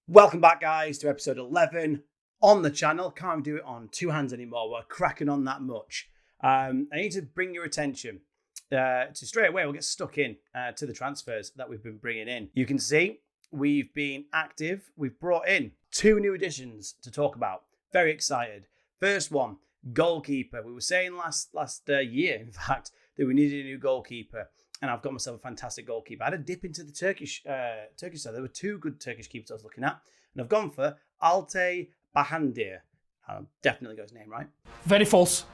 Welcome back, guys, to episode 11 on the channel. Can't do it on two hands anymore. We're cracking on that much. I need to bring your attention to straight away. We'll get stuck in to the transfers that we've been bringing in. You can see we've been active. We've brought in two new additions to talk about. Very excited. First one, goalkeeper. We were saying last year, in fact, that we needed a new goalkeeper. And I've got myself a fantastic goalkeeper. I had a dip into the Turkish side. There were two good Turkish keepers I was looking at. And I've gone for Altay Bahandir. I definitely got his name right. Very false.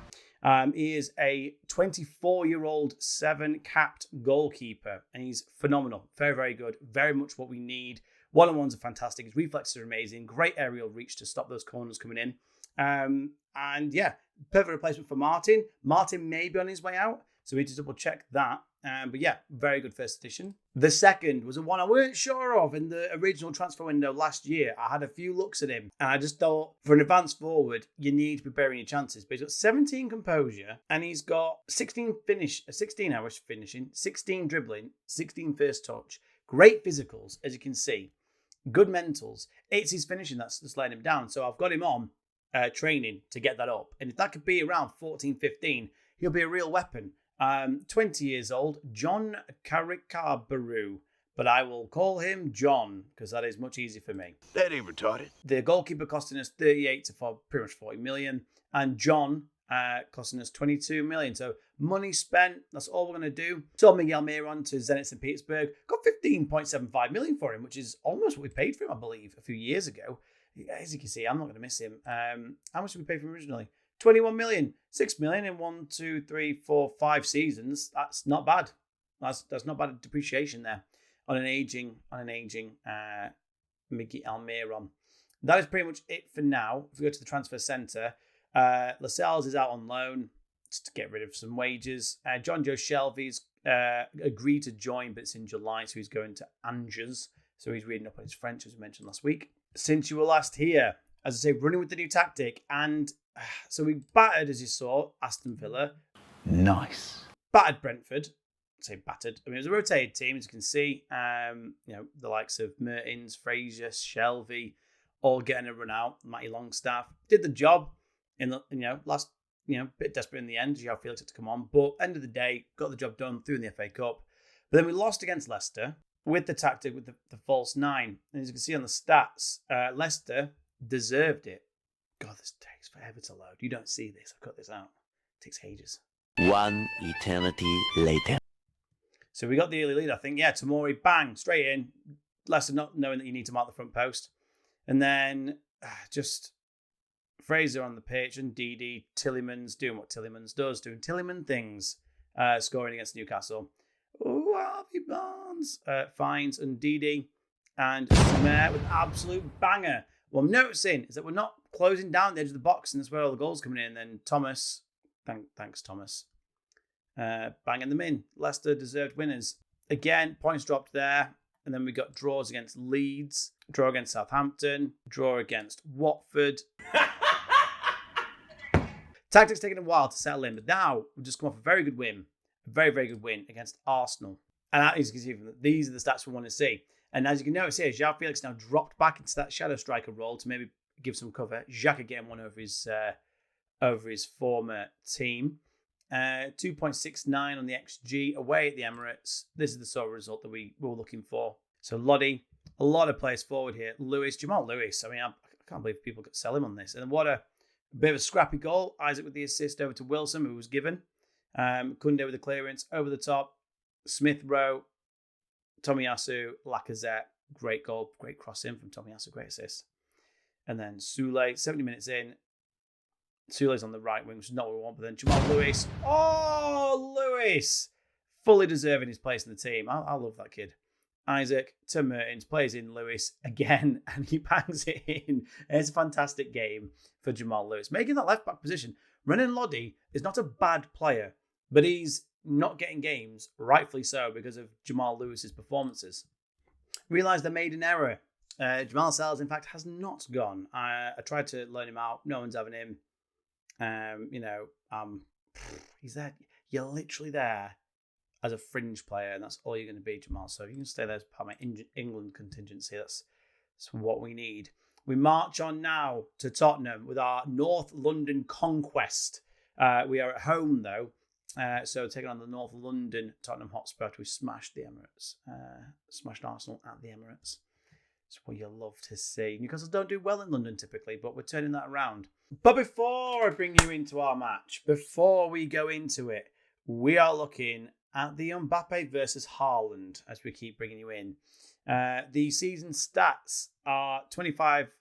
He is a 24-year-old 7-capped goalkeeper. And he's phenomenal. Very, very good. Very much what we need. One-on-ones are fantastic. His reflexes are amazing. Great aerial reach to stop those corners coming in. And yeah, perfect replacement for Martin. Martin may be on his way out. So we need to double check that. But yeah, very good first edition. The second was a one I weren't sure of in the original transfer window last year. I had a few looks at him and I just thought for an advanced forward, you need to be bearing your chances. But he's got 17 composure and he's got 16 hours finishing, 16 dribbling, 16 first touch. Great physicals, as you can see. Good mentals. It's his finishing that's just letting him down. So I've got him on training to get that up. And if that could be around 14, 15, he'll be a real weapon. 20 years old, John Karikabaru, but I will call him John because that is much easier for me. That ain't retarded. The goalkeeper costing us 38 to pretty much 40 million, and John costing us 22 million. So money spent, that's all we're going to do. Sold Miguel Miron to Zenit St. Petersburg, got 15.75 million for him, which is almost what we paid for him, I believe, a few years ago. As you can see, I'm not going to miss him. How much did we pay for him originally? 21 million, 6 million in 1, 2, 3, 4, 5 seasons. That's not bad. That's not bad depreciation there on an aging Miguel Miron. That is pretty much it for now. If we go to the transfer centre, Lascelles is out on loan just to get rid of some wages. John Joe Shelby's agreed to join, but it's in July, so he's going to Angers. So he's reading up on his French, as we mentioned last week. Since you were last here, as I say, running with the new tactic, and so we battered, as you saw, Aston Villa. Nice. Battered Brentford. I say battered. I mean, it was a rotated team, as you can see. The likes of Mertens, Fraser, Shelby, all getting a run out. Matty Longstaff did the job in the last bit desperate in the end. João Felix had to come on, but end of the day, got the job done through in the FA Cup. But then we lost against Leicester with the tactic with the false 9. And as you can see on the stats, Leicester deserved it. God, this takes forever to load. You don't see this. I've cut this out. It takes ages. One eternity later. So we got the early lead, I think. Yeah, Tomori, bang, straight in. Leicester not knowing that you need to mark the front post. And then just Fraser on the pitch and Didi, Tillemans doing what Tillemans does, doing Tilleman things, scoring against Newcastle. Oh, Harvey Barnes finds and Didi and Smer with an absolute banger. What I'm noticing is that we're not closing down the edge of the box, and that's where all the goals are coming in. And then Thomas, thanks Thomas, banging them in. Leicester deserved winners. Again, points dropped there. And then we got draws against Leeds, draw against Southampton, draw against Watford. Tactics taking a while to settle in, but now we've just come off a very good win. A very, very good win against Arsenal. And as you can see, these are the stats we want to see. And as you can notice here, João Felix now dropped back into that shadow striker role to maybe give some cover. Xhaka getting one over his former team. 2.69 on the XG away at the Emirates. This is the sort of result that we were looking for. So Lodi, a lot of players forward here. Jamal Lewis. I mean, I can't believe people could sell him on this. And what a bit of a scrappy goal. Isaac with the assist over to Wilson, who was given. Kunde with the clearance over the top. Smith Rowe, Tomiyasu, Lacazette, great goal, great cross in from Tomiyasu, great assist. And then Soulé, 70 minutes in. Soulé's on the right wing, which is not what we want, but then Jamal Lewis. Oh, Lewis! Fully deserving his place in the team. I love that kid. Isaac to Mertens, plays in Lewis again, and he bangs it in. It's a fantastic game for Jamal Lewis. Making that left-back position. Renan Lodi is not a bad player, but he's not getting games, rightfully so, because of Jamal Lewis's performances. Realised they made an error. Jamal Lascelles, in fact, has not gone. I tried to loan him out. No one's having him. He's there. You're literally there as a fringe player, and that's all you're going to be, Jamal. So if you can stay there as part of my England contingency, that's It's what we need. We march on now to Tottenham with our North London conquest. We are at home, though. So taking on the North London Tottenham Hotspur, we smashed the Emirates. Smashed Arsenal at the Emirates. It's what you love to see. Newcastle don't do well in London typically, but we're turning that around. But before I bring you into our match, before we go into it, we are looking at the Mbappe versus Haaland as we keep bringing you in. The season stats are 25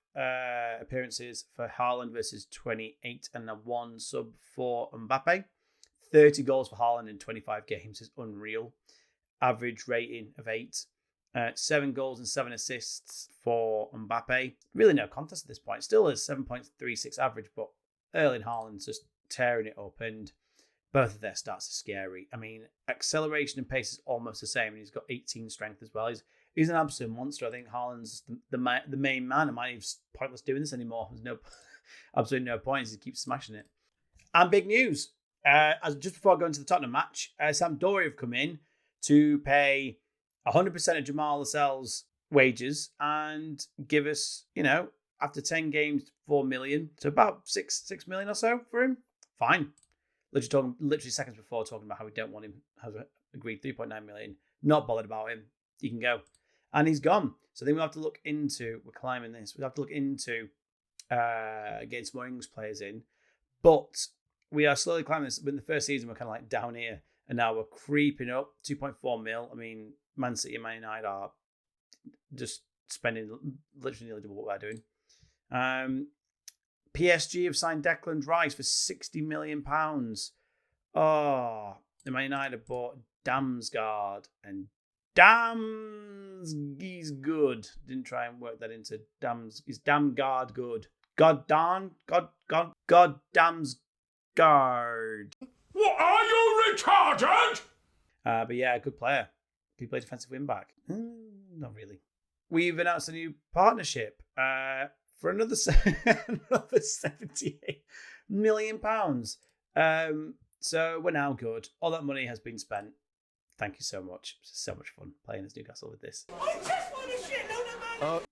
appearances for Haaland versus 28 and a 1 sub for Mbappe. 30 goals for Haaland in 25 games is unreal. Average rating of 8. 7 goals and 7 assists for Mbappe. Really no contest at this point. Still is 7.36 average, but Erling Haaland's just tearing it up, and both of their stats are scary. I mean, acceleration and pace is almost the same, and he's got 18 strength as well. He's an absolute monster. I think Haaland's the main man. It might be pointless doing this anymore. There's absolutely no point. He keeps smashing it. And big news. Just before I go into the Tottenham match, Sampdoria have come in to pay 100% of Jamal Lascelles' wages and give us, after 10 games, 4 million. So about 6 million or so for him. Fine. Literally seconds before talking about how we don't want him, has agreed 3.9 million. Not bothered about him. He can go. And he's gone. So then we'll have to look into, we're climbing this, we'll have to look into getting some more English players in. But we are slowly climbing this. In the first season, we're kind of like down here. And now we're creeping up, 2.4 mil. I mean, Man City and Man United are just spending literally nearly double what we're doing. PSG have signed Declan Rice for £60 million. Oh, the Man United bought Damsgaard, and he's good. Didn't try and work that into is Damsgaard good? God Damsgaard. What, are you retarded? But yeah, good player. He play defensive wing back? Not really. We've announced a new partnership for another £78 million. So we're now good. All that money has been spent. Thank you so much. It's so much fun playing as Newcastle with this. I just want a shitload of money.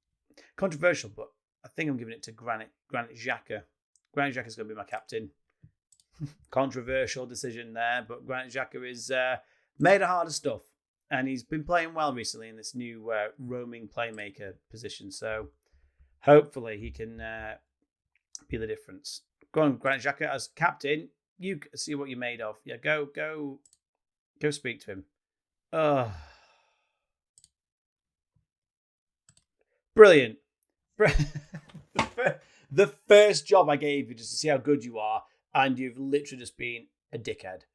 Controversial, but I think I'm giving it to Granit Xhaka. Granit Xhaka is going to be my captain. Controversial decision there, but Granit Xhaka is made of harder stuff. And he's been playing well recently in this new roaming playmaker position. So hopefully he can be the difference. Go on, Granit Xhaka as captain. You see what you're made of. Yeah, go speak to him. Brilliant. The first job I gave you just to see how good you are, and you've literally just been a dickhead.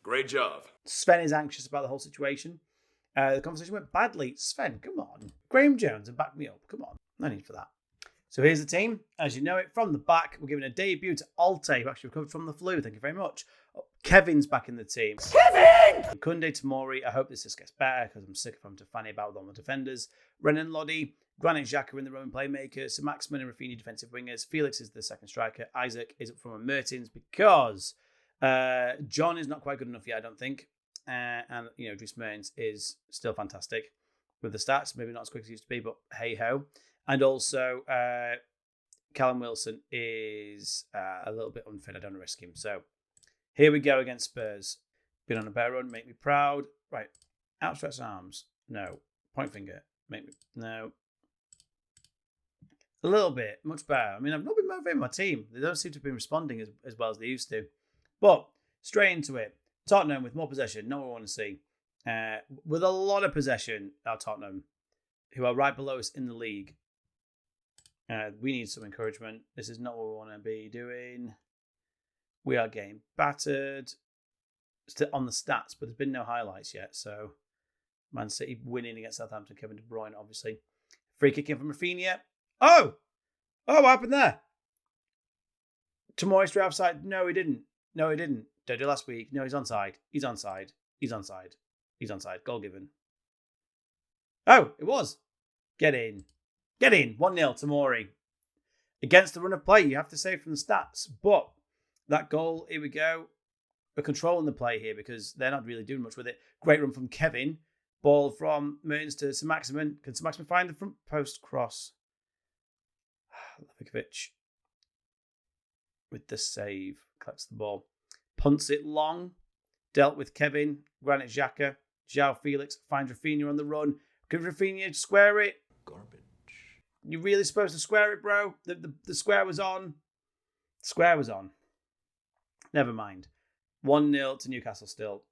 Great job. Sven is anxious about the whole situation. The conversation went badly. Sven, come on. Graham Jones, and back me up. Come on. No need for that. So here's the team. As you know it, from the back, we're giving a debut to Alte, who actually recovered from the flu. Thank you very much. Kevin's back in the team. Kevin! Kunde Tomori. I hope this just gets better because I'm sick of having to fanny about on the defenders. Renan Lodi, Granit Xhaka in the Roman playmaker. Sir Maximin and Rafinha defensive wingers. Felix is the second striker. Isaac is up from a Mertens because John is not quite good enough yet, I don't think. And, Dries Mertens is still fantastic with the stats. Maybe not as quick as he used to be, but hey-ho. And also, Callum Wilson is a little bit unfit. I don't want to risk him. So here we go against Spurs. Been on a better run. Make me proud. Right. Outstretched arms. No. Point finger. Make me... No. A little bit. Much better. I mean, I've not been motivating my team. They don't seem to have been responding as well as they used to. But straight into it. Tottenham with more possession. Not what we want to see. With a lot of possession, our Tottenham, who are right below us in the league. We need some encouragement. This is not what we want to be doing. We are getting battered. Still on the stats, but there's been no highlights yet. So, Man City winning against Southampton. Kevin De Bruyne, obviously. Free kick in from Rafinha. Oh, what happened there? Tomori straight offside. No, he didn't. Don't do last week. No, he's onside. He's onside. Goal given. Oh, it was. Get in. 1-0 Tomori. Against the run of play, you have to say from the stats. But that goal, here we go. We're controlling the play here because they're not really doing much with it. Great run from Kevin. Ball from Mertens to Sir Maximin. Can Sir Maximin find the front post cross? Vikovic with the save. Collects the ball. Punts it long. Dealt with Kevin. Granit Xhaka. João Felix finds Rafinha on the run. Can Rafinha square it? Garbage. You really supposed to square it, bro? The square was on. Square was on. Never mind. 1-0 to Newcastle still.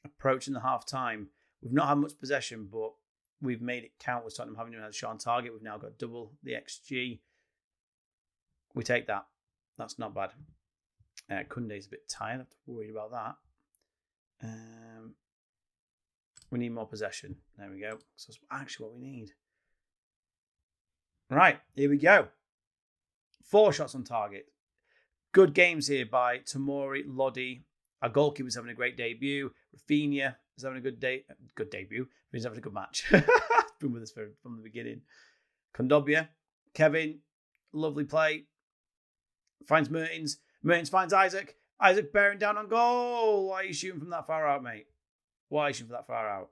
Approaching the half time. We've not had much possession, but we've made it count with Tottenham having had a shot on target. We've now got double the XG. We take that. That's not bad. Kunde's a bit tired. I'm worried about that. We need more possession. There we go. So that's actually what we need. Right, here we go. 4 shots on target. Good games here by Tomori, Lodi. Our goalkeeper's having a great debut. Rafinha is having a good debut. He's having a good match. Been with us from the beginning. Kondobia, Kevin, lovely play. Finds Mertens. Mertens finds Isaac. Isaac bearing down on goal. Why are you shooting from that far out, mate? Why are you shooting from that far out?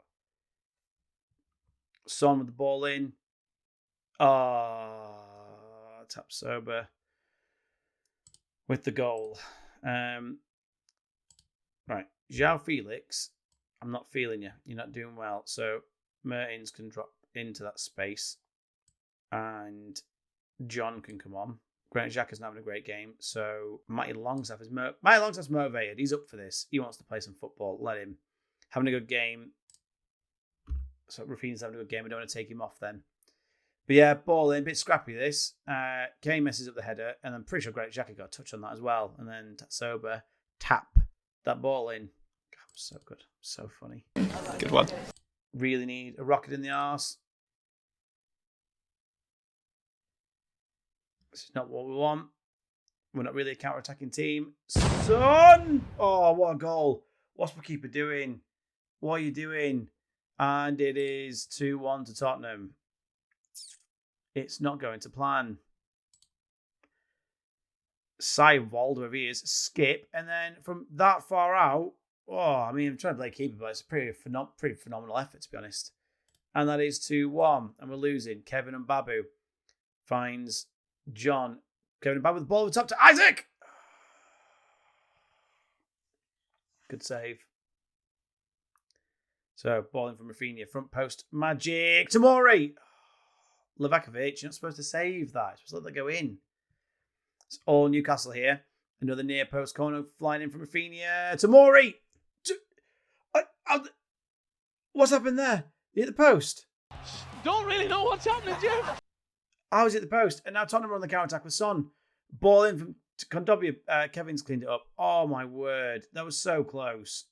Son with the ball in. Tap sober with the goal. Right. João Felix, I'm not feeling you. You're not doing well. So Mertens can drop into that space and John can come on. Granit Xhaka's not having a great game. So Matty Longstaff's motivated. He's up for this. He wants to play some football. Let him. Having a good game. So Rafinha's having a good game. I don't want to take him off then. But yeah, ball in, a bit scrappy this. Kane messes up the header, and I'm pretty sure Granit Xhaka got a touch on that as well. And then Tatsoba tap that ball in. God, so good. So funny. Good one. Really need a rocket in the arse. This is not what we want. We're not really a counter-attacking team. Son! Oh, what a goal. What's my keeper doing? What are you doing? And it is 2-1 to Tottenham. It's not going to plan. Seiwald, whoever he is, skip. And then from that far out, I'm trying to play keeper, but it's a pretty phenomenal effort, to be honest. And that is 2-1. And we're losing. Kevin and Babu finds John. Kevin and Babu with the ball over the top to Isaac. Good save. So, ball in from Rafinha. Front post. Magic. Tomori. Livakovic, you're not supposed to save that. You're supposed to let that go in. It's all Newcastle here. Another near post corner flying in from Rafinha. Tomori! What's happened there? You hit the post? Don't really know what's happening, Jeff. I was at the post, and now Tottenham are on the counter-attack with Son. Ball in from Kondobia. Kevin's cleaned it up. Oh, my word. That was so close.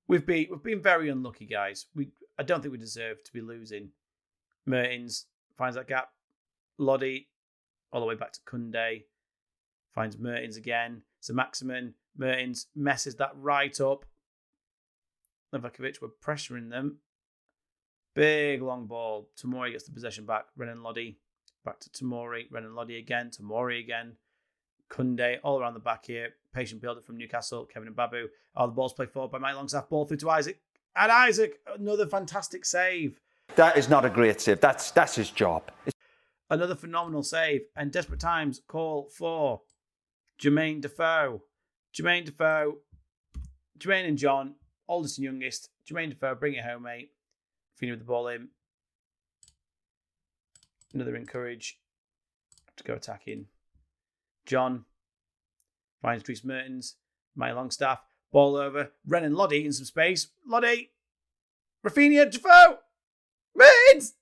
We've been very unlucky, guys. I don't think we deserve to be losing. Mertens finds that gap. Lodi, all the way back to Kunde. Finds Mertens again. So Maximin. Mertens messes that right up. Livakovic were pressuring them. Big long ball. Tomori gets the possession back. Renan Lodi. Back to Tomori. Renan Lodi again. Tomori again. Kunde all around the back here. Patient builder from Newcastle. Kevin and Babu. The ball's played forward by Mike Longstaff. Ball through to Isaac. And Isaac, another fantastic save. That is not a great save. That's his job. Another phenomenal save. And desperate times call for Jermaine Defoe. Jermaine and John, oldest and youngest. Jermaine Defoe, bring it home, mate. Rafinha with the ball in. Another encourage to go attacking. John finds Dries Mertens. My Longstaff. Ball over. Renan Lodi in some space. Lodi. Rafinha. Defoe. Mertens.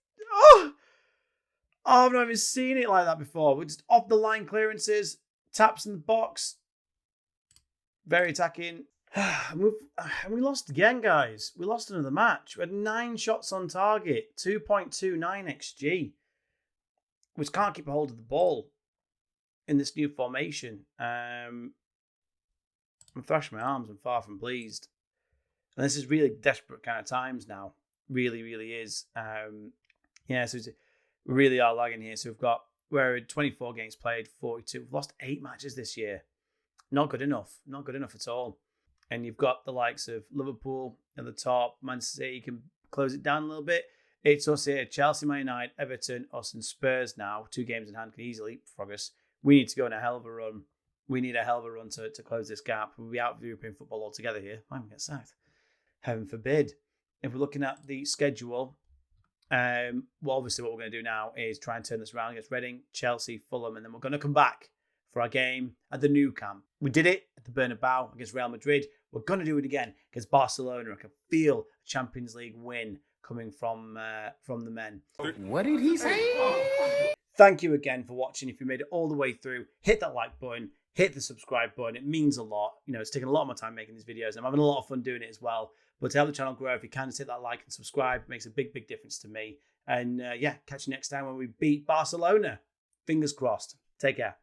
I've not even seen it like that before. We're just off the line clearances. Taps in the box. Very attacking. And we lost again, guys. We lost another match. We had 9 shots on target. 2.29 XG. We just can't keep a hold of the ball in this new formation. I'm thrashing my arms. I'm far from pleased. And this is really desperate kind of times now. Really, really is. So we really are lagging here. So we're 24 games played, 42. We've lost 8 matches this year. Not good enough. Not good enough at all. And you've got the likes of Liverpool at the top. Man City can close it down a little bit. It's us here. Chelsea, Man United, Everton, us and Spurs now. 2 games in hand can easily leapfrog us. We need to go on a hell of a run. We need a hell of a run to close this gap. We'll be out of European football altogether here. I'm going to get sacked. Heaven forbid. If we're looking at the schedule, obviously what we're going to do now is try and turn this around against Reading, Chelsea, Fulham, and then we're going to come back for our game at the Nou Camp. We did it at the Bernabeu against Real Madrid. We're going to do it again against Barcelona. I can feel a Champions League win coming from the men. What did he say? Thank you again for watching. If you made it all the way through, hit that like button, hit the subscribe button. It means a lot. It's taken a lot of my time making these videos. I'm having a lot of fun doing it as well. But to help the channel grow, if you can, just hit that like and subscribe. It makes a big, big difference to me. And catch you next time when we beat Barcelona. Fingers crossed. Take care.